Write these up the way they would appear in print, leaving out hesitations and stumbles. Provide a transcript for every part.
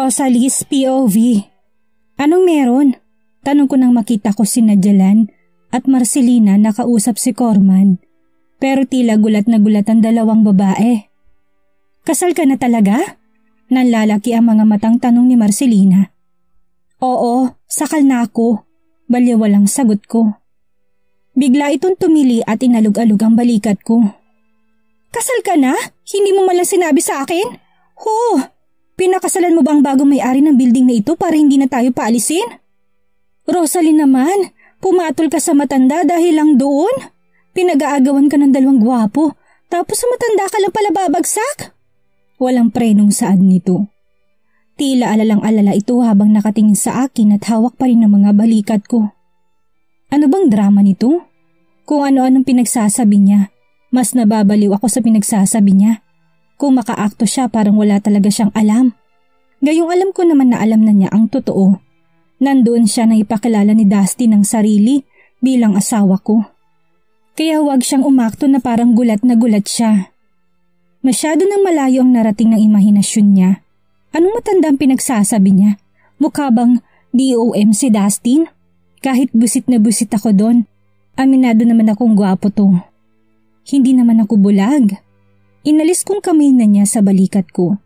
Rosalie's POV. Anong meron? Tanong ko nang makita ko si Nadjalan at Marcelina nakausap si Corman. Pero tila gulat na gulat ang dalawang babae. Kasal ka na talaga? Nanlalaki ang mga matang tanong ni Marcelina. Oo, sakal na ako. Balyawalang sagot ko. Bigla itong tumili at inalug-alug ang balikat ko. Kasal ka na? Hindi mo malang sinabi sa akin? Pinakasalan mo ba ang bagong may-ari ng building na ito para hindi na tayo paalisin? Rosalie naman, pumatol ka sa matanda dahil lang doon? Pinag-aagawan ka ng dalawang gwapo, tapos sa matanda ka lang pala babagsak? Walang prenong saad nito. Tila alalang-alala ito habang nakatingin sa akin at hawak pa rin ng mga balikat ko. Ano bang drama nito? Kung ano-anong pinagsasabi niya, mas nababaliw ako sa pinagsasabi niya. Kung makaakto siya parang wala talaga siyang alam. Gayong alam ko naman na alam na niya ang totoo. Nandoon siya na ipakilala ni Dusty ng sarili bilang asawa ko. Kaya huwag siyang umakto na parang gulat na gulat siya. Masyado nang malayo ang narating ng imahinasyon niya. Anong matanda ang pinagsasabi niya? Mukha bang DOM si Dustin? Kahit busit na busit ako doon, aminado naman akong gwapo to. Hindi naman ako bulag. Inalis kong kamay na niya sa balikat ko.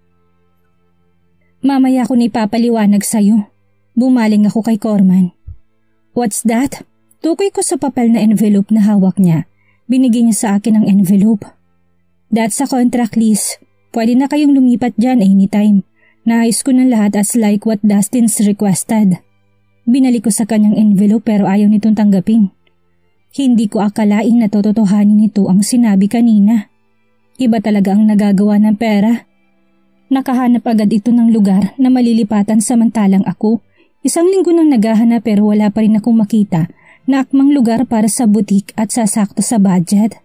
Mamaya ko na ipapaliwanag sa'yo. Bumaling ako kay Corman. What's that? Tukoy ko sa papel na envelope na hawak niya. Binigay niya sa akin ang envelope. That's a contract lease. Pwede na kayong lumipat dyan anytime. Naayos ko ng lahat as like what Dustin's requested. Binalik ko sa kanyang envelope pero ayaw nitong tanggapin. Hindi ko akalain na tototohanin nito ang sinabi kanina. Iba talaga ang nagagawa ng pera. Nakahanap agad ito ng lugar na malilipatan samantalang ako. Isang linggo nang naghahanap pero wala pa rin akong makita na akmang lugar para sa butik at sasakto sa budget.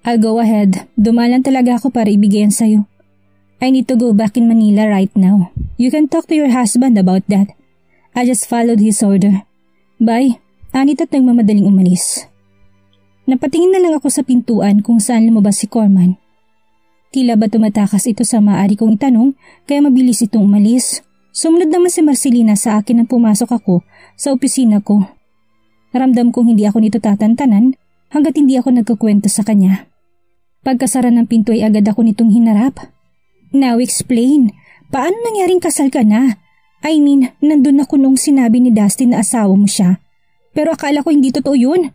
I'll go ahead. Dumalan talaga ako para ibigyan sa'yo. I need to go back in Manila right now. You can talk to your husband about that. I just followed his order. Bye. Anit at nagmamadaling umalis. Napatingin na lang ako sa pintuan kung saan lumabas si Corman. Tila ba tumatakas ito sa maaari kong itanong kaya mabilis itong umalis. Sumunod naman si Marcelina sa akin nang pumasok ako sa opisina ko. Ramdam kong hindi ako nito tatantanan hanggat hindi ako nagkukwento sa kanya. Pagkasara ng pinto ay agad ako nitong hinarap. Now explain, paano nangyaring kasal ka na? I mean, nandun ako nung sinabi ni Dustin na asawa mo siya. Pero akala ko hindi totoo yun.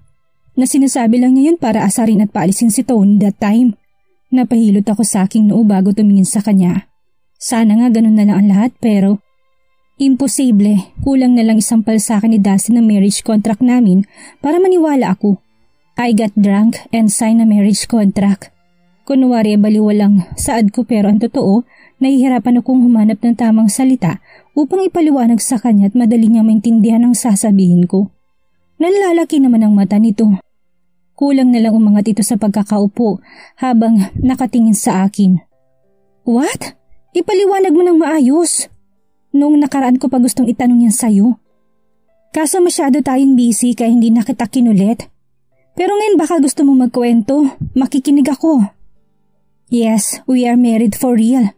Na sinasabi lang niya yun para asarin at paalisin si Tony that time. Napahilot ako sa aking noo bago tumingin sa kanya. Sana nga ganun na lang ang lahat pero imposible. Kulang na lang isampal sa akin ni Dustin ang marriage contract namin para maniwala ako. I got drunk and signed a marriage contract. Kunwari baliwalang saad ko pero ang totoo, nahihirapan akong humanap ng tamang salita upang ipaliwanag sa kanya at madali niya maintindihan ang sasabihin ko. Nanlalaki naman ang mata nito. Kulang na lang umangat ito sa pagkakaupo habang nakatingin sa akin. What? Ipaliwanag mo ng maayos. Noong nakaraan ko pa gustong itanong yan sa'yo. Kaso masyado tayong busy kaya hindi na kita kinulit. Pero ngayon baka gusto mo magkwento, makikinig ako. Yes, we are married for real.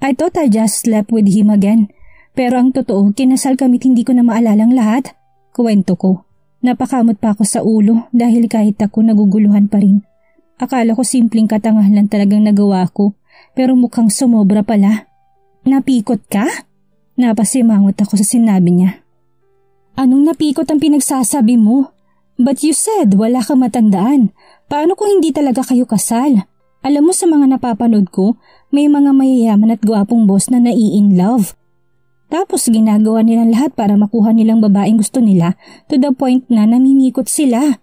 I thought I just slept with him again. Pero ang totoo, kinasal kami't hindi ko na maalalang lahat. Kwento ko. Napakamot pa ako sa ulo dahil kahit ako naguguluhan pa rin. Akala ko simpleng katangahan lang talagang nagawa ko, pero mukhang sumobra pala. Napikot ka? Napasimangot ako sa sinabi niya. Anong napikot ang pinagsasabi mo? But you said wala kang matandaan. Paano kung hindi talaga kayo kasal? Alam mo sa mga napapanood ko, may mga mayayaman at gwapong boss na nai-in love. Tapos ginagawa nilang lahat para makuha nilang babaeng gusto nila to the point na namimikot sila.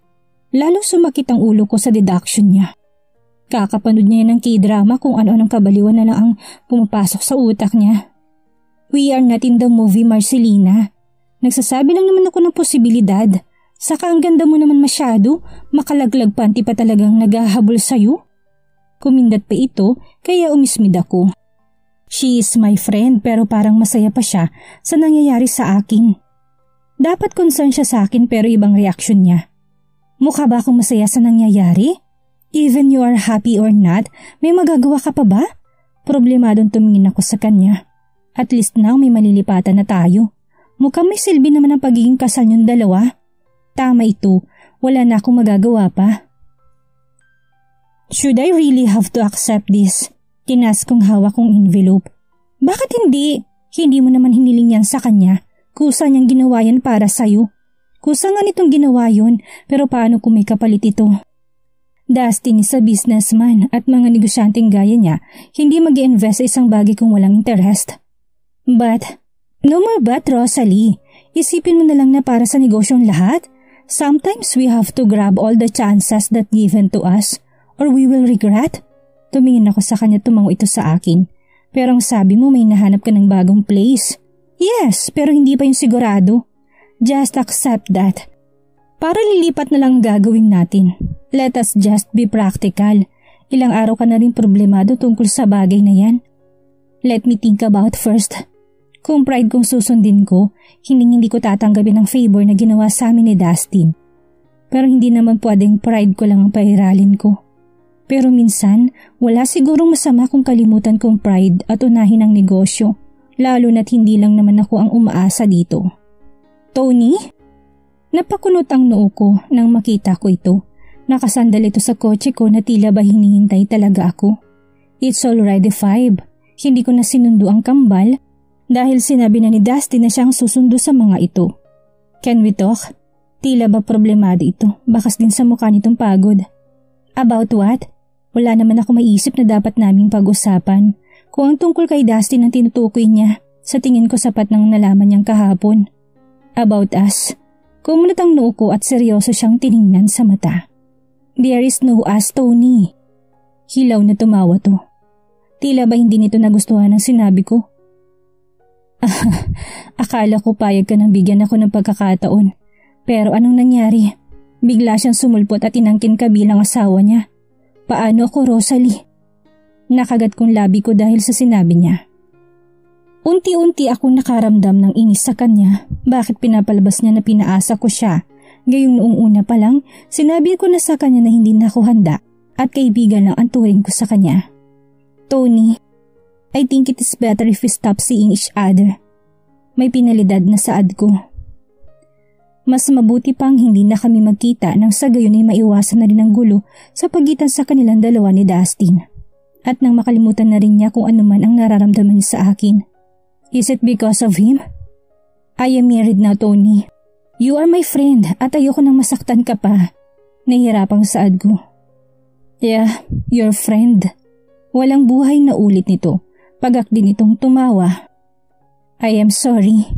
Lalong sumakit ang ulo ko sa deduction niya. Kakapanood niya ng K-drama kung ano-anong kabaliwan na lang ang pumapasok sa utak niya. We are not in the movie, Marcelina. Nagsasabi lang naman ako ng posibilidad. Saka ang ganda mo naman masyado, makalaglag panty pa talagang naghahabol sa'yo. Kumindat pa ito kaya umismid ako. She is my friend pero parang masaya pa siya sa nangyayari sa akin. Dapat concern siya sa akin pero ibang reaksyon niya. Mukha ba akong masaya sa nangyayari? Even you are happy or not, may magagawa ka pa ba? Problemadong tumingin ako sa kanya. At least now may malilipatan na tayo. Mukhang may silbi naman ang pagiging kasal niyong dalawa. Tama ito, wala na akong magagawa pa. Should I really have to accept this? Tinas kong hawak kong envelope. Bakit hindi? Hindi mo naman hiniling yan sa kanya. Kusa niyang ginawa yan para sa'yo. Kusa nga nitong ginawa yun, pero paano kung may kapalit ito? Dustin is a businessman at mga negosyanteng gaya niya, hindi mag-i-invest sa isang bagay kung walang interest. But, no more but, Rosalie. Isipin mo na lang na para sa negosyong lahat. Sometimes we have to grab all the chances that given to us, or we will regret. Tumingin ako sa kanya, tumango ito sa akin. Pero ang sabi mo may nahanap ka ng bagong place. Yes, pero hindi pa yung sigurado. Just accept that. Para lilipat na lang gagawin natin. Let us just be practical. Ilang araw ka na rin problemado tungkol sa bagay na yan. Let me think about first. Kung pride kong susundin ko, hindi ko tatanggapin ang favor na ginawa sa amin ni Dustin. Pero hindi naman pwedeng pride ko lang ang pairalin ko. Pero minsan, wala sigurong masama kung kalimutan kong pride at unahin ang negosyo, lalo na't hindi lang naman ako ang umaasa dito. Tony? Napakunot ang noo ko nang makita ko ito. Nakasandal ito sa kotse ko na tila ba hinihintay talaga ako. It's already 5. Hindi ko na sinundo ang kambal dahil sinabi na ni Dustin na siyang susundo sa mga ito. Can we talk? Tila ba problemado ito? Bakas din sa mukha nitong pagod. About what? Wala naman ako maiisip na dapat naming pag-usapan. Kung ang tungkol kay Dustin ang tinutukoy niya, sa tingin ko sapat nang nalaman niyang kahapon. About us. Kumunot ang noo ko at seryoso siyang tiningnan sa mata. There is no us, Tony. Hilaw na tumawa to. Tila ba hindi nito nagustuhan ang sinabi ko? Akala ko payag ka nang bigyan ako ng pagkakataon. Pero anong nangyari? Bigla siyang sumulpot at inangkin ka bilang asawa niya. Paano ako, Rosalie? Nakagat kong labi ko dahil sa sinabi niya. Unti-unti akong nakaramdam ng inis sa kanya. Bakit pinapalabas niya na pinaasa ko siya? Gayong noong una pa lang, sinabi ko na sa kanya na hindi na ako handa at kaibigan lang ang turing ko sa kanya. Tony, I think it is better if we stop seeing each other. May pinalidad na saad ko. Mas mabuti pang hindi na kami magkita nang sa gayon ay maiwasan na rin ang gulo sa pagitan sa kanilang dalawa ni Dustin. At nang makalimutan na rin niya kung ano man ang nararamdaman niya sa akin. Is it because of him? I am married now, Tony. You are my friend at ayoko nang masaktan ka pa. Nahihirapang saad ko. Yeah, your friend. Walang buhay na ulit nito. Pagak din itong tumawa. I am sorry.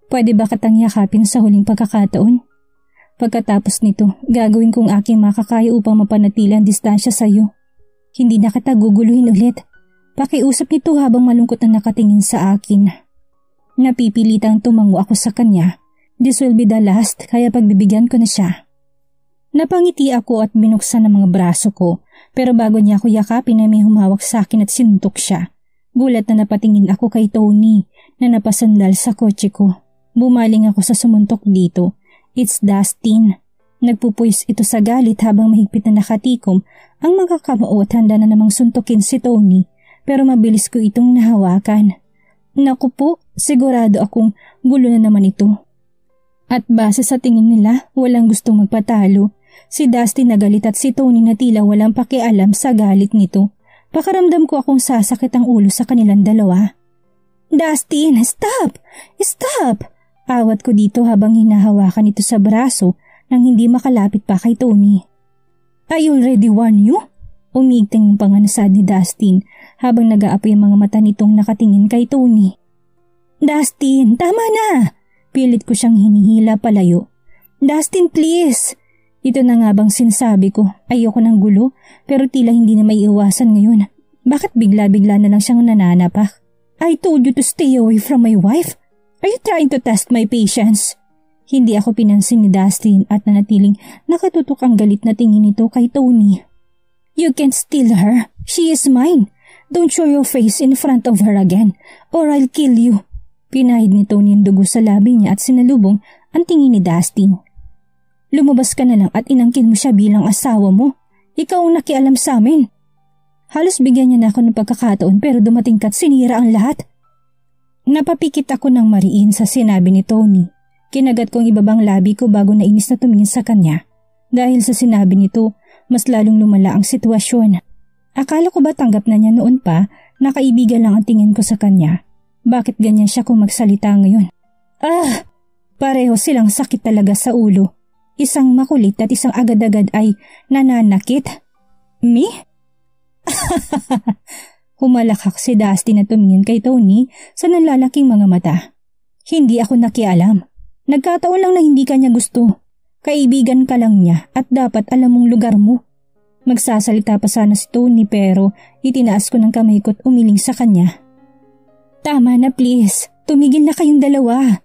Pwede ba kitang yakapin sa huling pagkakataon? Pagkatapos nito, gagawin kong aking makakaya upang mapanatili ang distansya sa iyo. Hindi na kita guguluhin ulit. Pakiusap nito habang malungkot na nakatingin sa akin. Napipilitang tumango ako sa kanya. This will be the last, kaya pagbibigyan ko na siya. Napangiti ako at binuksan ang mga braso ko, pero bago niya ako yakapin ay may humawak sa akin at sinuntok siya. Gulat na napatingin ako kay Tony na napasandal sa kotse ko. Bumaling ako sa sumuntok dito. It's Dustin. Nagpupuwis ito sa galit habang mahigpit na nakatikom ang mga kamao at handa na namang suntukin si Tony. Pero mabilis ko itong nahawakan. Naku po, sigurado akong gulo na naman ito. At base sa tingin nila, walang gustong magpatalo. Si Dustin na galit at si Tony na tila walang pakialam sa galit nito. Pakaramdam ko akong sasakit ang ulo sa kanilang dalawa. Dustin, stop! Stop! Awat ko dito habang hinahawakan ito sa braso nang hindi makalapit pa kay Tony. I already warned you? Umigting ang panganasad ni Dustin habang nag-aapoy ang mga mata nitong nakatingin kay Tony. Dustin, tama na! Pilit ko siyang hinihila palayo. Dustin, please! Ito na nga bang sinasabi ko. Ayoko ng gulo pero tila hindi na maiiwasan ngayon. Bakit bigla-bigla na lang siyang nananapak? I told you to stay away from my wife. Are you trying to test my patience? Hindi ako pinansin ni Dustin at nanatiling nakatutok ang galit na tingin nito kay Tony. You can't steal her. She is mine. Don't show your face in front of her again or I'll kill you. Pinahid ni Tony ang dugo sa labi niya at sinalubong ang tingin ni Dustin. Lumabas ka na lang at inangkin mo siya bilang asawa mo. Ikaw ang nakialam sa amin. Halos bigyan niya na ako ng pagkakataon pero dumating ka at sinira ang lahat. Napapikit ako ng mariin sa sinabi ni Tony. Kinagat kong ibabang labi ko bago nainis na tumingin sa kanya. Dahil sa sinabi nito, mas lalong lumala ang sitwasyon. Akala ko ba tanggap na niya noon pa na kaibigan lang ang tingin ko sa kanya? Bakit ganyan siya kung magsalita ngayon? Pareho silang sakit talaga sa ulo. Isang makulit at isang agad-agad ay nananakit. Me? Humalakak si Dusty na tumingin kay Tony sa nanlalaking mga mata. Hindi ako nakialam. Nagkataon lang na hindi kanya gusto. Kaibigan ka lang niya at dapat alam mong lugar mo. Magsasalita pa sana si Tony pero itinaas ko ng kamay ko't umiling sa kanya. Tama na please, tumigil na kayong dalawa.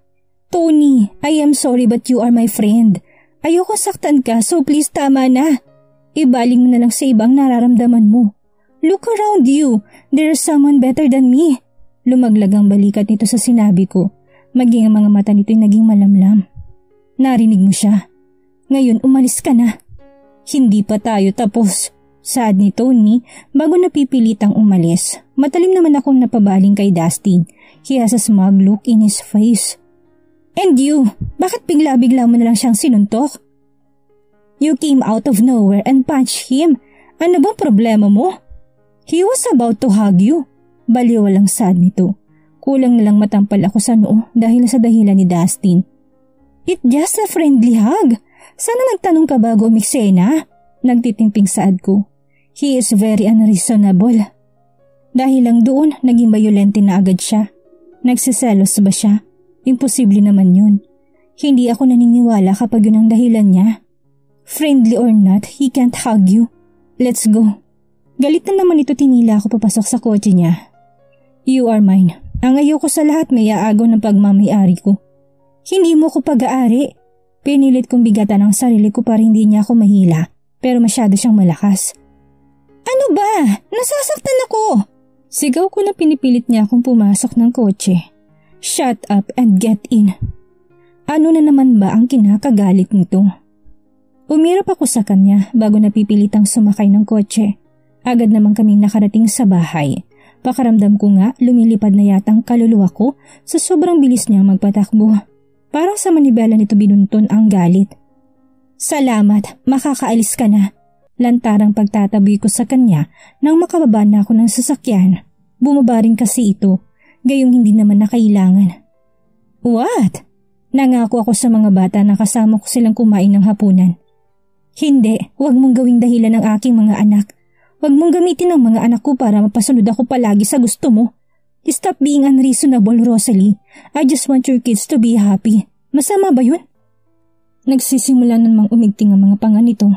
Tony, I am sorry but you are my friend. Ayoko saktan ka so please tama na. Ibaling mo na lang sa ibang nararamdaman mo. Look around you, there's someone better than me. Lumaglag ang balikat nito sa sinabi ko. Maging ang mga mata nito'y naging malamlam. Narinig mo siya. Ngayon umalis ka na. Hindi pa tayo tapos. Saad ni Tony bago napipilitang umalis. Matalim naman akong napabaling kay Dustin. He has a smug look in his face. And you, bakit bigla-bigla mo na lang siyang sinuntok? You came out of nowhere and punched him. Ano bang problema mo? He was about to hug you. Baliwalang saad nito. Kulang na lang matampal ako sa noo dahil sa dahilan ni Dustin. It's just a friendly hug. Sana nagtanong ka bago umiksena? Nagtitimping saad ko. He is very unreasonable. Dahil lang doon, naging bayolente na agad siya. Nagsiselos ba siya? Imposible naman yun. Hindi ako naniniwala kapag yun ang dahilan niya. Friendly or not, he can't hug you. Let's go. Galit na naman ito tinila ako papasok sa kotse niya. You are mine. Ang ayoko sa lahat may aagaw ng pagmamayari ko. Hindi mo ko pag-aari. Pinilit kong bigatan ang sarili ko para hindi niya ako mahila. Pero masyado siyang malakas. Ano ba? Nasasaktan ako! Sigaw ko na pinipilit niya akong pumasok ng kotse. Shut up and get in. Ano na naman ba ang kinakagalit nito? Umirap ako sa kanya bago napipilitang sumakay ng kotse. Agad naman kaming nakarating sa bahay. Pakaramdam ko nga lumilipad na yata ang kaluluwa ko sa sobrang bilis niya magpatakbo. Parang sa manibela nito binunton ang galit. Salamat, makakaalis ka na. Lantarang pagtataboy ko sa kanya nang makababa na ako ng sasakyan. Bumaba rin kasi ito, gayong hindi naman na kailangan. What? Nangako ako sa mga bata na kasama ko silang kumain ng hapunan. Hindi, huwag mong gawing dahilan ng aking mga anak. Huwag mong gamitin ang mga anak ko para mapasunod ako palagi sa gusto mo. Stop being unreasonable, Rosalie. I just want your kids to be happy. Masama ba yun? Nagsisimula namang umigting ang mga panga nito.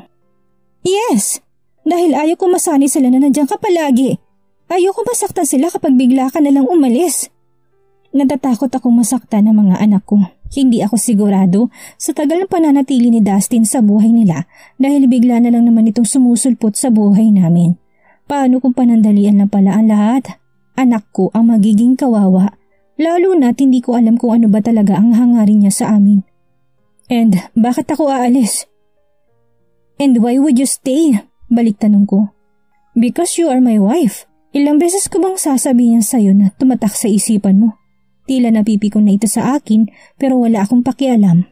Yes! Dahil ayaw ko masanay sila na nandiyan ka palagi. Ayaw ko masaktan sila kapag bigla ka nalang umalis. Natatakot akong masaktan ng mga anak ko. Hindi ako sigurado sa tagal ng pananatili ni Dustin sa buhay nila dahil bigla na lang naman itong sumusulpot sa buhay namin. Paano kung panandalian lang pala ang lahat? Anak ko ang magiging kawawa. Lalo na't hindi ko alam kung ano ba talaga ang hangarin niya sa amin. And bakit ako aalis? And why would you stay? Balik tanong ko. Because you are my wife. Ilang beses ko bang sasabihin sa'yo na tumatak sa isipan mo? Tila napipikon na ito sa akin pero wala akong pakialam.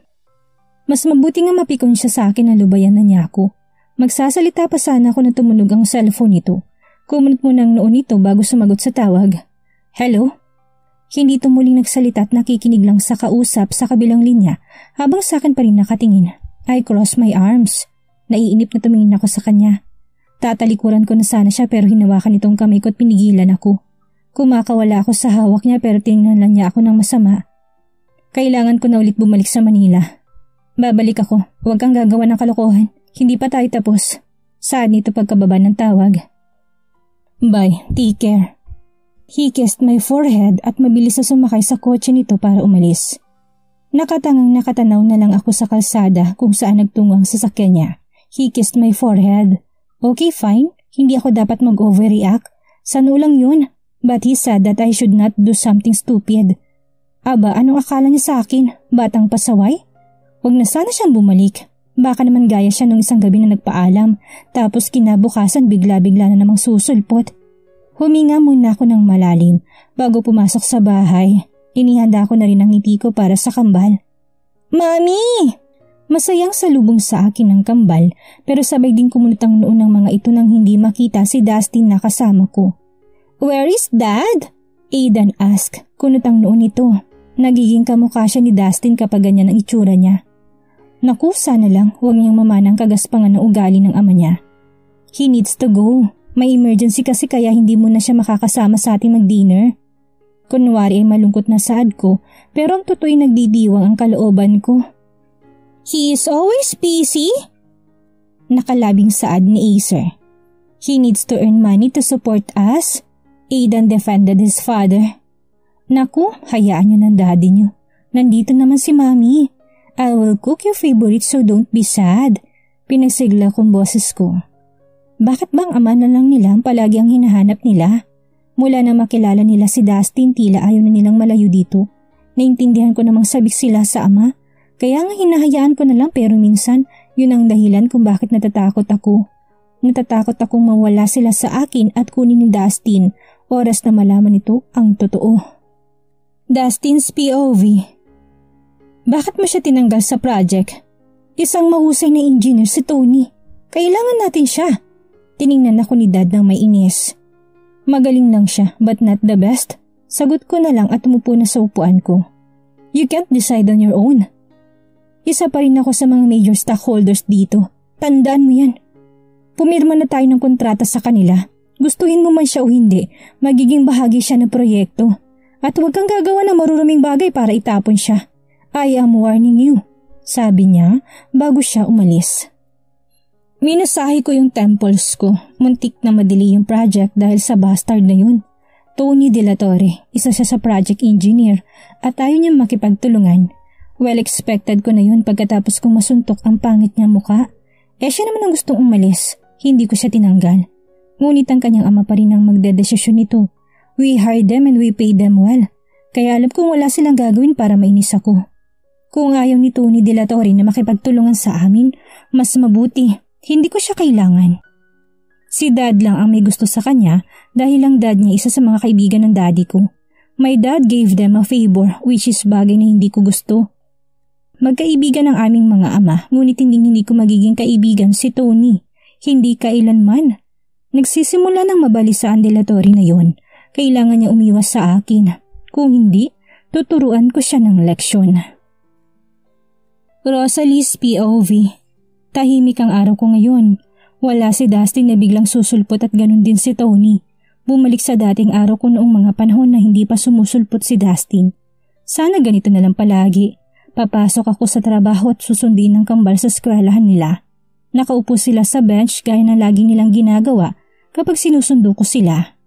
Mas mabuti nga mapikon siya sa akin na lubayan na niya ako. Magsasalita pa sana ako na tumunog ang cellphone nito. Kumunot mo ng noon nito bago sumagot sa tawag. Hello? Hindi ito muling nagsalita at nakikinig lang sa kausap sa kabilang linya habang sa akin pa rin nakatingin. I cross my arms. Naiinip na tumingin ako sa kanya. Tatalikuran ko na sana siya pero hinawakan itong kamay ko at pinigilan ako. Kumakawala ako sa hawak niya pero tingnan lang niya ako ng masama. Kailangan ko na ulit bumalik sa Manila. Babalik ako. Huwag kang gagawa ng kalokohan. Hindi pa tayo tapos. Saan nito pagkababa ng tawag? Bye. Take care. He kissed my forehead at mabilis na sumakay sa kotse nito para umalis. Nakatangang nakatanaw na lang ako sa kalsada kung saan nagtungo ang sasakyan niya. He kissed my forehead. Okay, fine. Hindi ako dapat mag-overreact. Sano lang yun. But he said that I should not do something stupid. Aba, anong akala niya sa akin? Batang pasaway? Huwag na sana siyang bumalik. Baka naman gaya siya nung isang gabi na nagpaalam. Tapos kinabukasan bigla-bigla na namang susulpot. Huminga muna ako ng malalim bago pumasok sa bahay. Inihanda ko na rin ang ngiti ko para sa kambal. Mami! Masayang salubong sa akin ng kambal pero sabay din kumulutang noon ng mga ito nang hindi makita si Dustin na kasama ko. Where is Dad? Aidan asked. Kunutang noon ito. Nagiging kamukha siya ni Dustin kapag ganyan ang itsura niya. Naku, sana lang huwag niyang mamanang kagaspangan ng ugali ng ama niya. He needs to go. May emergency kasi kaya hindi mo na siya makakasama sa ating mag-dinner. Kunwari ay malungkot na saad ko pero ang totoo'y nagdidiwang ang kalooban ko. He is always busy? Nakalabing saad ni Acer. He needs to earn money to support us. Aidan defended his father. Naku, hayaan niyo ng daddy niyo. Nandito naman si Mami. I will cook your favorite so don't be sad. Pinagsigla kong boses ko. Bakit bang ama na lang nila ang palagi ang hinahanap nila? Mula na makilala nila si Dustin, tila ayaw na nilang malayo dito. Naintindihan ko namang sabik sila sa ama. Kaya nga hinahayaan ko na lang pero minsan yun ang dahilan kung bakit natatakot ako. Natatakot akong mawala sila sa akin at kunin ni Dustin oras na malaman ito ang totoo. Dustin's POV. Bakit mo siya tinanggal sa project? Isang mahusay na engineer si Tony. Kailangan natin siya. Tiningnan ako ni Dad ng may inis. Magaling lang siya but not the best. Sagot ko na lang at umupo na sa upuan ko. You can't decide on your own. Isa pa rin ako sa mga major stockholders dito. Tandaan mo yan. Pumirma na tayo ng kontrata sa kanila. Gustuhin mo man siya o hindi, magiging bahagi siya ng proyekto. At huwag kang gagawa ng maruruming bagay para itapon siya. I am warning you, sabi niya bago siya umalis. Minasahe ko yung temples ko. Muntik na madili yung project dahil sa bastard na yun. Tony De La Torre, isa siya sa project engineer at ayaw niyang makipagtulungan. Well expected ko na yun pagkatapos kong masuntok ang pangit niyang muka. Siya naman ang gustong umalis. Hindi ko siya tinanggal. Ngunit ang kanyang ama pa rin ang magdedesisyon nito. We hired them and we paid them well. Kaya alam kong wala silang gagawin para mainis ako. Kung ayaw ni Tony De La Torre na makipagtulungan sa amin, mas mabuti. Hindi ko siya kailangan. Si Dad lang ang may gusto sa kanya dahil ang dad niya isa sa mga kaibigan ng daddy ko. My dad gave them a favor which is bagay na hindi ko gusto. Magkaibigan ang aming mga ama ngunit hindi ko magiging kaibigan si Tony. Hindi kailanman. Nagsisimula ng mabalisaan De La Torre na yon. Kailangan niya umiwas sa akin. Kung hindi, tuturuan ko siya ng leksyon. Rosalie's POV. Tahimik ang araw ko ngayon. Wala si Dustin na biglang susulpot at ganun din si Tony. Bumalik sa dating araw ko noong mga panahon na hindi pa sumusulpot si Dustin. Sana ganito na lang palagi. Papasok ako sa trabaho at susundin ng kambal sa eskwelahan nila. Nakaupo sila sa bench gaya ng lagi nilang ginagawa kapag sinusundo ko sila.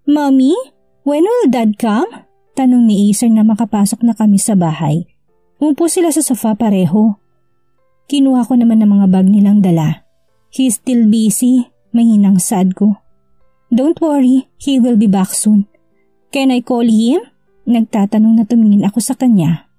Mommy, when will Dad come? Tanong ni Acer na makapasok na kami sa bahay. Umupo sila sa sofa pareho. Kinuha ko naman ng mga bag nilang dala. He's still busy, mahinang sad ko. Don't worry, he will be back soon. Can I call him? Nagtatanong na tumingin ako sa kanya.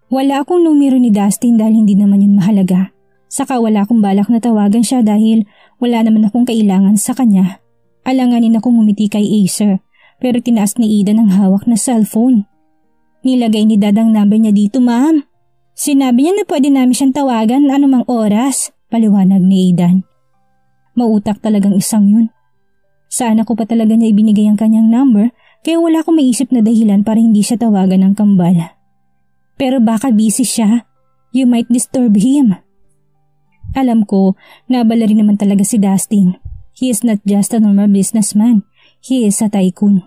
Wala akong numero ni Dustin dahil hindi naman yun mahalaga. Saka wala akong balak na tawagan siya dahil wala naman akong kailangan sa kanya. Alanganin akong umiti kay Acer pero tinaas ni Ida ng hawak na cellphone. Nilagay ni Dad ang number niya dito, ma'am. Sinabi niya na pwede namin siyang tawagan anumang oras, paliwanag ni Aidan. Mautak talagang isang yun. Sana ko pa talaga niya ibinigay ang kanyang number kaya wala akong maisip na dahilan para hindi siya tawagan ng kambal. Pero baka busy siya. You might disturb him. Alam ko, nabala rin naman talaga si Dustin. He is not just a normal businessman. He is a tycoon.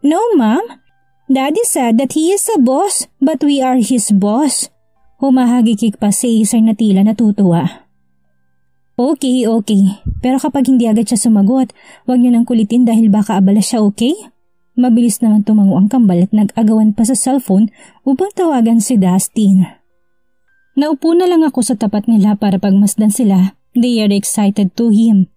No, ma'am. Daddy said that he is a boss, but we are his boss. Humahagikik pa si Acer na tila natutuwa. Okay. Pero kapag hindi agad siya sumagot, huwag niyo nang kulitin dahil baka abala siya, okay? Mabilis naman tumango ang kambal at nag-agawan pa sa cellphone upang tawagan si Dustin. Naupo na lang ako sa tapat nila para pagmasdan sila. They are excited to him.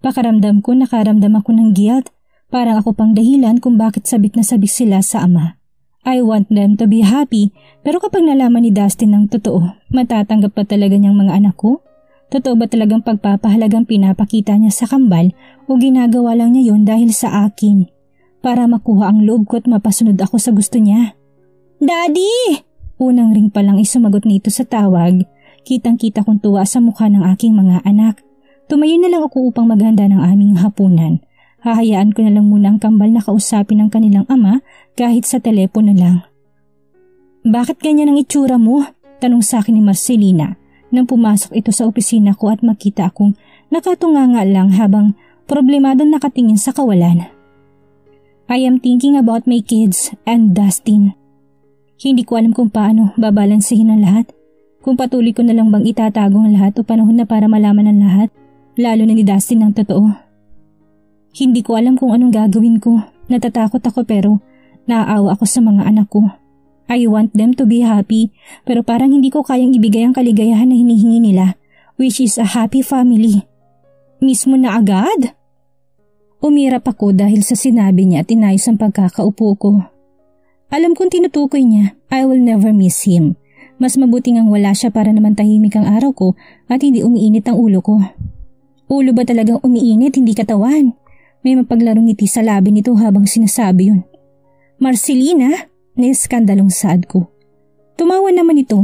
Pakaramdam ko nakaramdam ako ng guilt. Parang ako pang dahilan kung bakit sabik na sabik sila sa ama. I want them to be happy pero kapag nalaman ni Dustin ng totoo, matatanggap pa talaga niyang mga anak ko? Totoo ba talagang pagpapahalagang pinapakita niya sa kambal o ginagawa lang niya yon dahil sa akin? Para makuha ang loob ko at mapasunod ako sa gusto niya. Daddy! Unang ring pa lang ay sumagot nito sa tawag. Kitang-kita kong tuwa sa mukha ng aking mga anak. Tumayo na lang ako upang maghanda ng aming hapunan. Hahayaan ko na lang muna ang kambal na kausapin ng kanilang ama kahit sa telepono lang. Bakit ganyan ang itsura mo? Tanong sa akin ni Marcelina nang pumasok ito sa opisina ko at makita akong nakatunganga lang habang problemadong nakatingin sa kawalan. I am thinking about my kids and Dustin. Hindi ko alam kung paano babalansehin ang lahat. Kung patuloy ko na lang bang itatago ang lahat o panahon na para malaman ang lahat, lalo na ni Dustin ng totoo. Hindi ko alam kung anong gagawin ko. Natatakot ako pero naaawa ako sa mga anak ko. I want them to be happy pero parang hindi ko kayang ibigay ang kaligayahan na hinihingi nila, which is a happy family. Mismo na agad? Umirap ako dahil sa sinabi niya at inayos ang pagkakaupo ko. Alam kong tinutukoy niya, I will never miss him. Mas mabuting ang wala siya para naman tahimik ang araw ko at hindi umiinit ang ulo ko. Ulo ba talagang umiinit, hindi katawan? May mapaglarong ngiti sa labi nito habang sinasabi yun. Marcelina? Naiskandalong saad ko. Tumawa naman ito.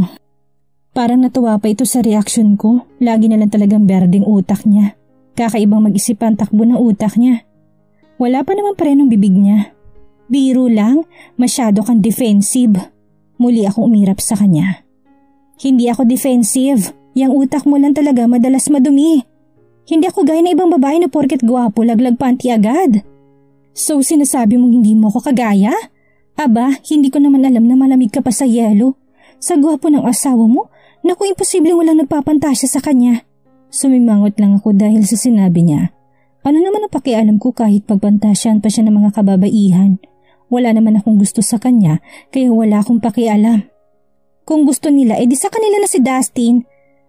Parang natuwa pa ito sa reaksyon ko. Lagi na lang talagang berdeng utak niya. Kakaibang mag-isip ang takbo ng utak niya. Wala pa naman parenong bibig niya. Biro lang, masyado kang defensive. Muli akong umirap sa kanya. Hindi ako defensive. Yang utak mo lang talaga madalas madumi. Hindi ako gaya na ibang babae na porket gwapo laglag panty agad. So sinasabi mong hindi mo ako kagaya? Aba, hindi ko naman alam na malamig ka pa sa yelo. Sa gwapo ng asawa mo, naku imposibleng walang nagpapantasya sa kanya. Sumimangot lang ako dahil sa sinabi niya. Ano naman ang pakialam ko kahit pagpantasyan pa siya ng mga kababaihan? Wala naman akong gusto sa kanya kaya wala akong pakialam. Kung gusto nila, edi sa kanila na si Dustin.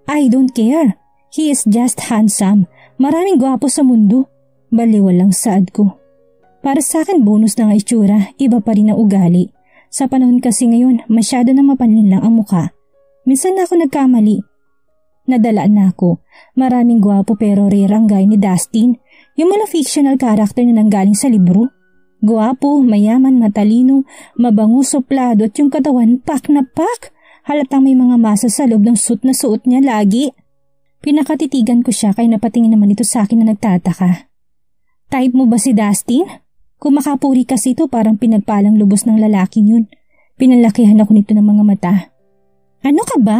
I don't care. He is just handsome. Maraming gwapo sa mundo. Baliwal lang saad ko. Para sa akin bonus na ang itsura, iba pa rin ang ugali. Sa panahon kasi ngayon, masyado na mapanlin lang ang muka. Minsan na ako nagkamali. Nadalaan na ako. Maraming gwapo pero rare ang gaya ni Dustin. Yung mga fictional character na nanggaling sa libro. Gwapo, mayaman, matalino, mabango, suplado at yung katawan pak na pak. Halatang may mga masa sa loob ng suit na suot niya lagi. Pinakatitigan ko siya kaya napatingin naman ito sa akin na nagtataka. Type mo ba si Dustin? Kung makapuri kasi ito parang pinagpalang lubos ng lalaking yun. Pinalakihan ako nito ng mga mata. Ano ka ba?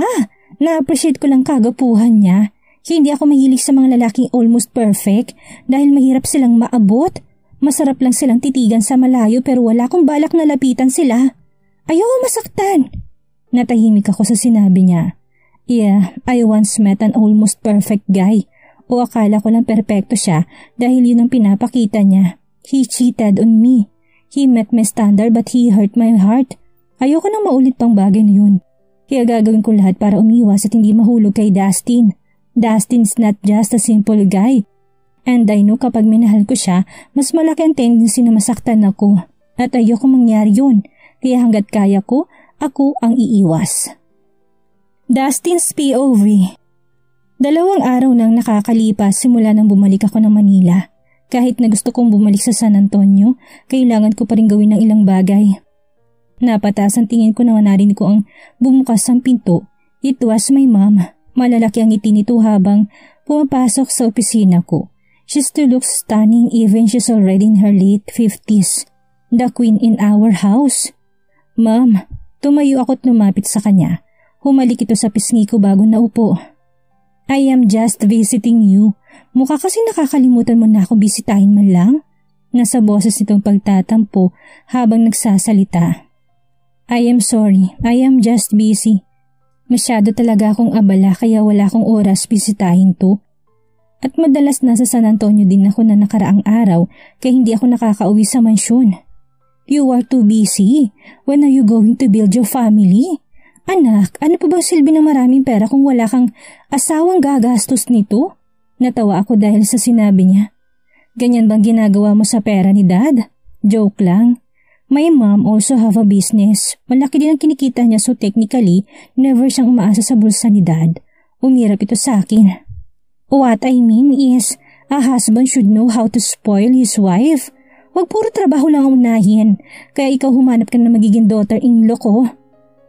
Na-appreciate ko lang kagapuhan niya. Hindi ako mahilig sa mga lalaking almost perfect dahil mahirap silang maabot. Masarap lang silang titigan sa malayo pero wala akong balak na lapitan sila. Ayoko masaktan. Natahimik ako sa sinabi niya. Yeah, I once met an almost perfect guy. O akala ko lang perpekto siya dahil yun ang pinapakita niya. He cheated on me. He met my standard but he hurt my heart. Ayoko nang maulit pang bagay na yun. Kaya gagawin ko lahat para umiwas at hindi mahulog kay Dustin. Dustin's not just a simple guy. And I know kapag minahal ko siya, mas malaki ang tendency na masaktan ako. At ayoko mangyari yun. Kaya hanggat kaya ko, ako ang iiwas. Dustin's POV. 2 araw nang nakakalipas simula nang bumalik ako ng Manila. Kahit na gusto kong bumalik sa San Antonio, kailangan ko pa rin gawin ng ilang bagay. Napatas ang tingin ko na narinig ko ang bumukas ang pinto. It was my mom. Malalaki ang ngiti nito habang pumapasok sa opisina ko. She still looks stunning even she's already in her late 50s. The queen in our house. Ma'am, tumayo ako't lumapit sa kanya. Humalik ito sa pisngi ko bago naupo. I am just visiting you. Mukha kasi nakakalimutan mo na akong bisitahin man lang. Nasa boses nitong pagtatampo habang nagsasalita. I am sorry, I am just busy. Masyado talaga akong abala kaya wala akong oras bisitahin to. At madalas nasa San Antonio din ako na nakaraang araw kaya hindi ako nakakauwi sa mansyon. You are too busy. When are you going to build your family? Anak, ano pa bang silbi ng maraming pera kung wala kang asawang gagastos nito? Natawa ako dahil sa sinabi niya. Ganyan bang ginagawa mo sa pera ni Dad? Joke lang. My mom also have a business. Malaki din ang kinikita niya so technically, never siyang umaasa sa bulsa ni Dad. Umirap ito sa akin. What I mean is, a husband should know how to spoil his wife. Huwag puro trabaho lang ang unahin, kaya ikaw humanap ka na magiging daughter-in-law ko.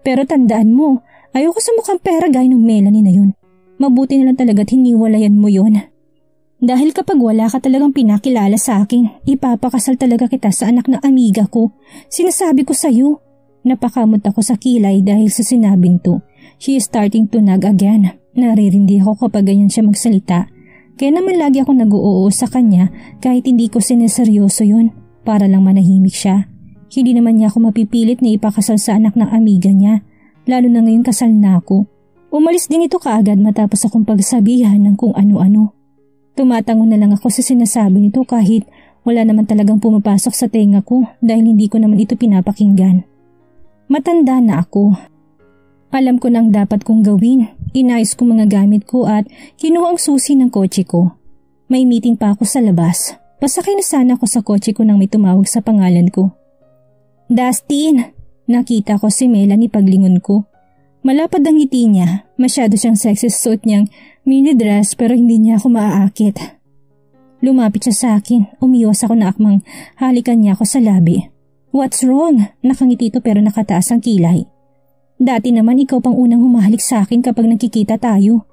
Pero tandaan mo, ayoko sa mukhang pera gaya ng Melanie na yun. Mabuti na lang talaga't hiniwalayan mo yun. Dahil kapag wala ka talagang pinakilala sa akin, ipapakasal talaga kita sa anak ng amiga ko. Sinasabi ko sa'yo. Napakamot ako sa kilay dahil sa sinabing to. She is starting to nag again. Naririndi ako kapag ganyan siya magsalita. Kaya naman lagi ako nag-oo sa kanya kahit hindi ko sineseryoso yun. Para lang manahimik siya. Hindi naman niya ako mapipilit na ipakasal sa anak ng amiga niya. Lalo na ngayon kasal na ako. Umalis din ito kaagad matapos akong pagsabihan ng kung ano-ano. Tumatango na lang ako sa sinasabi nito kahit wala naman talagang pumapasok sa tenga ko dahil hindi ko naman ito pinapakinggan. Matanda na ako. Alam ko nang dapat kong gawin. Inayos ko mga gamit ko at kinuha ang susi ng kotse ko. May meeting pa ako sa labas. Pasakay na sana ako sa kotse ko nang may tumawag sa pangalan ko. Dustin! Nakita ko si Melanie paglingon ko. Malapad ang ngiti niya. Masyado siyang sexy suit niyang mini dress pero hindi niya ako maaakit. Lumapit siya sa akin. Umiwas ako na akmang halikan niya ako sa labi. What's wrong? Nakangiti ito pero nakataas ang kilay. Dati naman ikaw pang unang humahalik sa akin kapag nakikita tayo.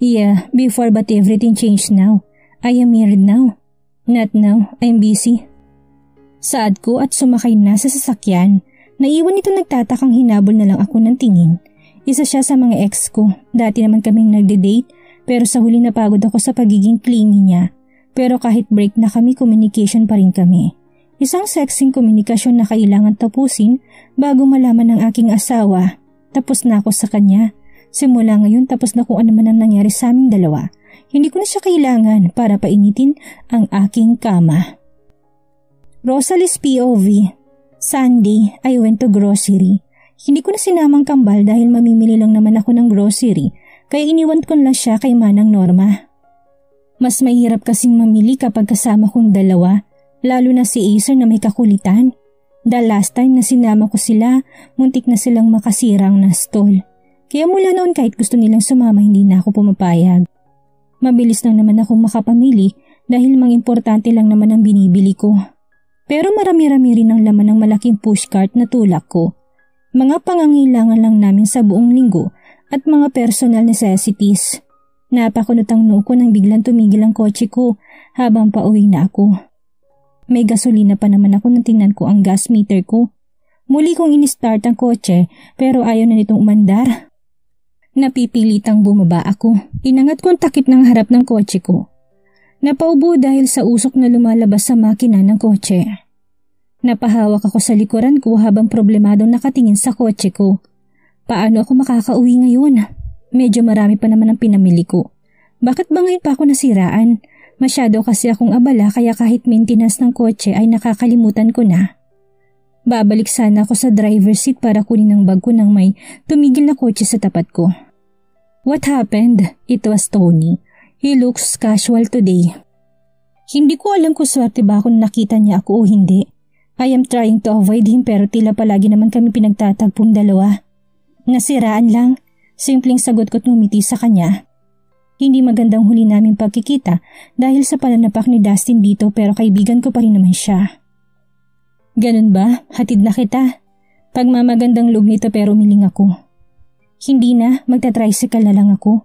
Yeah, before but everything changed now. I am married now. Not now, I'm busy. Saad ko at sumakay na sa sasakyan. Naiwan ito nagtatakang hinabol na lang ako ng tingin. Isa siya sa mga ex ko. Dati naman kaming nagde-date pero sa huli napagod ako sa pagiging clingy niya. Pero kahit break na kami, communication pa rin kami. Isang sexing komunikasyon na kailangan tapusin bago malaman ng aking asawa. Tapos na ako sa kanya. Simula ngayon tapos na kung ano man ang nangyari sa aming dalawa. Hindi ko na siya kailangan para painitin ang aking kama. Rosalie's POV. Sunday, I went to grocery. Hindi ko na sinamang kambal dahil mamimili lang naman ako ng grocery kaya iniwan ko lang siya kay Manang Norma. Mas mahirap kasing mamili kapag kasama kong dalawa, lalo na si Acer na may kakulitan. The last time na sinama ko sila, muntik na silang makasirang na stall. Kaya mula noon kahit gusto nilang sumama hindi na ako pumapayag. Mabilis lang naman akong makapamili dahil mga importante lang naman ang binibili ko. Pero marami-rami rin ang laman ng malaking pushcart na tulak ko. Mga pangangailangan lang namin sa buong linggo at mga personal necessities. Napakunot ang noo ko nang biglang tumigil ang kotse ko habang pauwi na ako. May gasolina pa naman ako nang tingnan ko ang gas meter ko. Muli kong in-start ang kotse pero ayaw na nitong umandar. Napipilitang bumaba ako. Inangat ko ang takip ng harap ng kotse ko. Napaubo dahil sa usok na lumalabas sa makina ng kotse. Napahawak ako sa likuran ko habang problemadong nakatingin sa kotse ko. Paano ako makakauwi ngayon? Medyo marami pa naman ang pinamili ko. Bakit ba ngayon pa ako nasiraan? Masyado kasi akong abala kaya kahit maintenance ng kotse ay nakakalimutan ko na. Babalik sana ako sa driver's seat para kunin ang bag ko nang may tumigil na kotse sa tapat ko. What happened? It was Tony. He looks casual today. Hindi ko alam kung swerte ba ako na nakita niya ako o hindi. I am trying to avoid him pero tila palagi naman kami pinagtatagpong dalawa. Nasiraan lang. Simpleng sagot ko't ngumiti sa kanya. Hindi magandang huli naming pagkikita dahil sa pananapak ni Dustin dito pero kaibigan ko pa rin naman siya. Ganun ba? Hatid na kita. Pagmamagandang loob nito pero umiling ako. Hindi na, magta-tricycle na lang ako.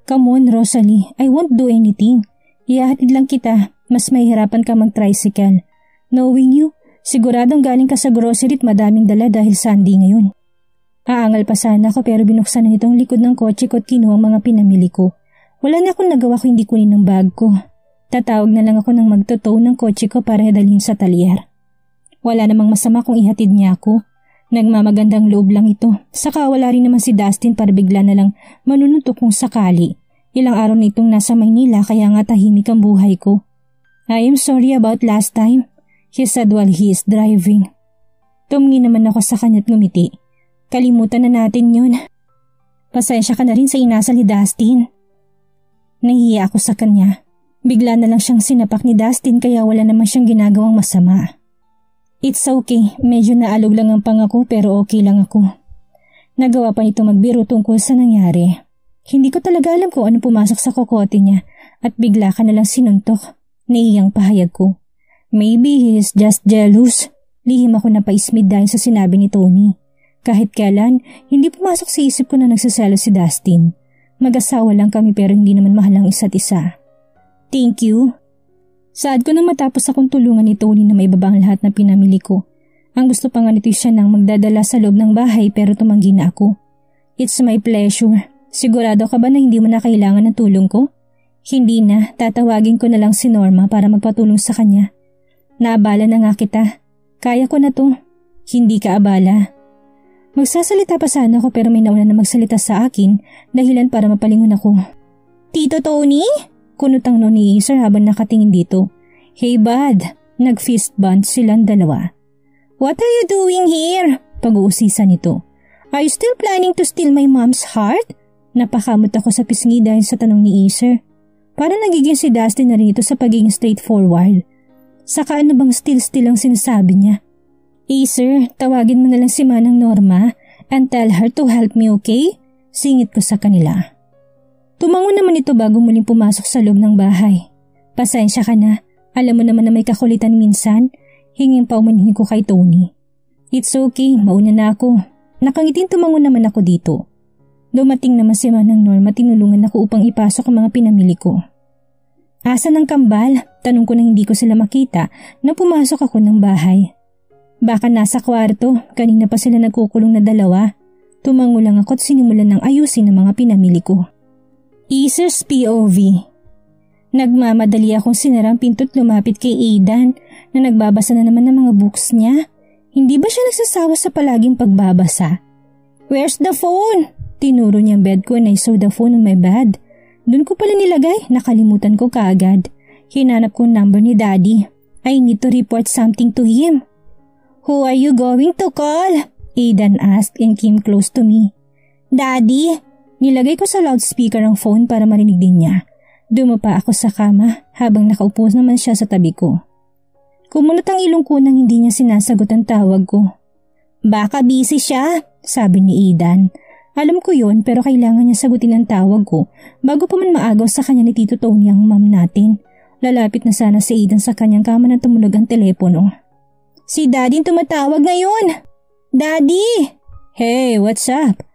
Come on, Rosalie, I won't do anything. Ihahatid lang kita, mas mahihirapan ka mag-tricycle. Knowing you, siguradong galing ka sa grocery at madaming dala dahil Sunday ngayon. Aangal pa sana ako pero binuksan na nitong likod ng kotse ko at kinuha ang mga pinamili ko. Wala na akong nagawa ko hindi kunin ng bag ko. Tatawag na lang ako ng magtotow ng kotse ko para dalhin sa talyer. Wala namang masama kung ihatid niya ako. Nagmamagandang loob lang ito. Saka wala rin naman si Dustin para bigla na lang manununtok kung sakali. Ilang araw na itong nasa Maynila kaya nga tahimik ang buhay ko. I am sorry about last time, he said while he is driving. Tumingin naman ako sa kanya at ngumiti. Kalimutan na natin yun. Pasensya ka na rin sa inasal ni Dustin. Nahihiya ako sa kanya. Bigla na lang siyang sinapak ni Dustin kaya wala naman siyang ginagawang masama. It's okay, medyo naalog lang ang pangako pero okay lang ako. Nagawa pa nito magbiro tungkol sa nangyari. Hindi ko talaga alam kung ano pumasok sa kokote niya at bigla ka na lang sinuntok. Naiyang pahayag ko. Maybe he is just jealous. Lihim ako napaismid dahil sa sinabi ni Tony. Kahit kailan, hindi pumasok sa isip ko na nagsaselos si Dustin. Mag-asawa lang kami pero hindi naman mahal ang isa't isa. Thank you. Saad ko nang matapos akong tulungan ni Tony na maibaba ang lahat na pinamili ko. Ang gusto pa nga nito siya nang magdadala sa loob ng bahay pero tumanggi na ako. It's my pleasure. Sigurado ka ba na hindi mo na kailangan ng tulong ko? Hindi na, tatawagin ko na lang si Norma para magpatulong sa kanya. Naabala na nga kita. Kaya ko na to. Hindi ka abala. Magsasalita pa sana ako pero may nauna na magsalita sa akin dahilan para mapalingon ako. Tito Tony? Kunutang no ni Sir habang nakatingin dito. Hey bud, nag-fist bump silang dalawa. What are you doing here? Pag-uusisa nito. Are you still planning to steal my mom's heart? Napakamot ako sa pisngi dahil sa tanong ni Acer. Parang nagiging si Dustin na rin ito sa pagiging straightforward. Saka ano bang still ang sinasabi niya? Acer, tawagin mo na lang si Manang Norma and tell her to help me, okay? Singit ko sa kanila. Tumango naman ito bago muling pumasok sa loob ng bahay. Pasensya ka na, alam mo naman na may kakulitan minsan. Hinging paumanhin ko kay Tony. It's okay, mauna na ako. Nakangiting tumango naman ako dito. Dumating naman si Manang Norma, tinulungan ako upang ipasok ang mga pinamili ko. Asan ang kambal? Tanong ko na hindi ko sila makita na pumasok ako ng bahay. Baka nasa kwarto, kanina pa sila nagkukulong na dalawa. Tumango lang ako at sinimulan ng ayusin ang mga pinamili ko. Acer's POV. Nagmamadali akong sinarang pinto't lumapit kay Aidan na nagbabasa na naman ng mga books niya. Hindi ba siya nagsasawa sa palaging pagbabasa? Where's the phone? Tinuro niya ang bed ko and I saw the phone on my bed. Doon ko pala nilagay, nakalimutan ko kaagad. Hinanap ko ang number ni Daddy. I need to report something to him. Who are you going to call? Aidan asked and came close to me. Daddy? Nilagay ko sa loudspeaker ang phone para marinig din niya. Dumapa ako sa kama habang nakaupo naman siya sa tabi ko. Kumunot ang ilong ko nang hindi niya sinasagot ang tawag ko. Baka busy siya, sabi ni Aidan. Alam ko yon pero kailangan niya sagutin ang tawag ko bago pa man maagaw sa kanya ni Tito Tony ang mom natin. Lalapit na sana si Aidan sa kanyang kama nang tumunog ang telepono. Si Daddy tumatawag ngayon. Daddy! Hey, what's up?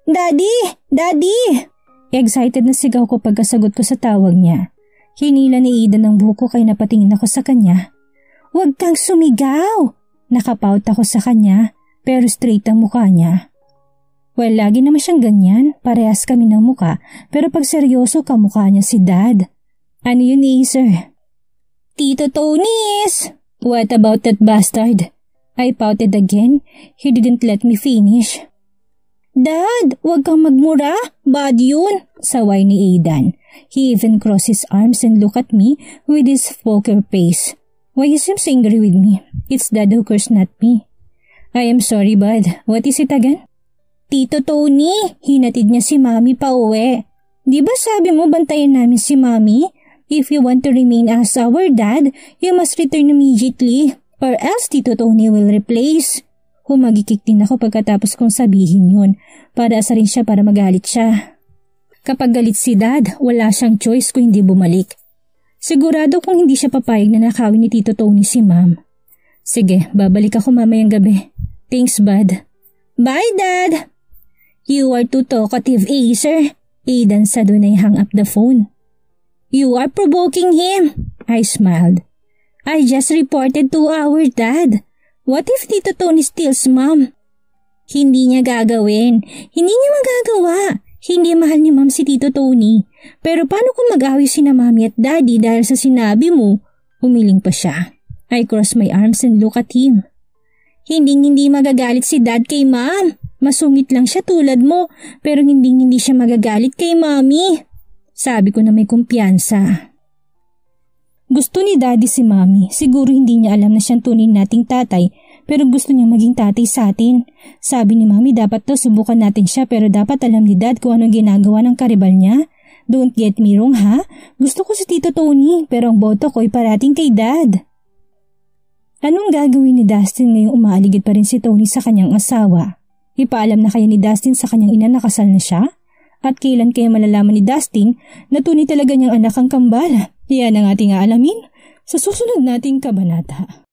Daddy! Daddy! Excited na sigaw ko pagkasagot ko sa tawag niya. Hinila ni Aidan ang buhok ko kaya napatingin ako sa kanya. Huwag kang sumigaw! Nakapout ako sa kanya pero straight ang mukha niya. Well, lagi naman siyang ganyan. Parehas kami ng muka pero pag seryoso kamukha niya si Dad. Ano yun, Acer? Tito Tony's! What about that bastard? I pouted again. He didn't let me finish. Dad, huwag kang magmura. Bad yun. Saway ni Aidan. He even crossed his arms and looked at me with his poker face. Why he seems angry with me? It's Dad who cursed, not me. I am sorry, bud. What is it again? Tito Tony, hinatid niya si Mami pa uwi. Di ba sabi mo bantayan namin si Mami? If you want to remain as our dad, you must return immediately or else Tito Tony will replace. Humagikik din ako pagkatapos kong sabihin yun para asarin siya para magalit siya. Kapag galit si Dad, wala siyang choice kung hindi bumalik. Sigurado kung hindi siya papayag na nakawin ni Tito Tony si Ma'am. Sige, babalik ako mamayang gabi. Thanks, bud. Bye, Dad! You are too talkative, Acer. Aidan said when I hung up the phone. You are provoking him. I smiled. I just reported to our dad. What if Tito Tony steals Mom? Hindi niya gagawin. Hindi niya magagawa. Hindi mahal ni Mom si Tito Tony. Pero paano kung mag-away sina Mommy at Daddy dahil sa sinabi mo? Umiling pa siya. I crossed my arms and looked at him. Hindi magagalit si Dad kay Mom. Masungit lang siya tulad mo, pero hindi siya magagalit kay Mommy. Sabi ko na may kumpiyansa. Gusto ni Daddy si Mommy. Siguro hindi niya alam na siyang tunay nating tatay, pero gusto niya maging tatay sa atin. Sabi ni Mommy dapat daw subukan natin siya pero dapat alam ni Dad kung anong ginagawa ng karibal niya. Don't get me wrong ha. Gusto ko si Tito Tony pero ang boto ko ay parating kay Dad. Anong gagawin ni Dustin ngayong umaaligid pa rin si Tony sa kanyang asawa? Ipaalam na kaya ni Dustin sa kanyang ina na kasal na siya? At kailan kaya malalaman ni Dustin na tunay talaga niyang anak ang kambal? Yan ang ating aalamin Sa susunod nating kabanata,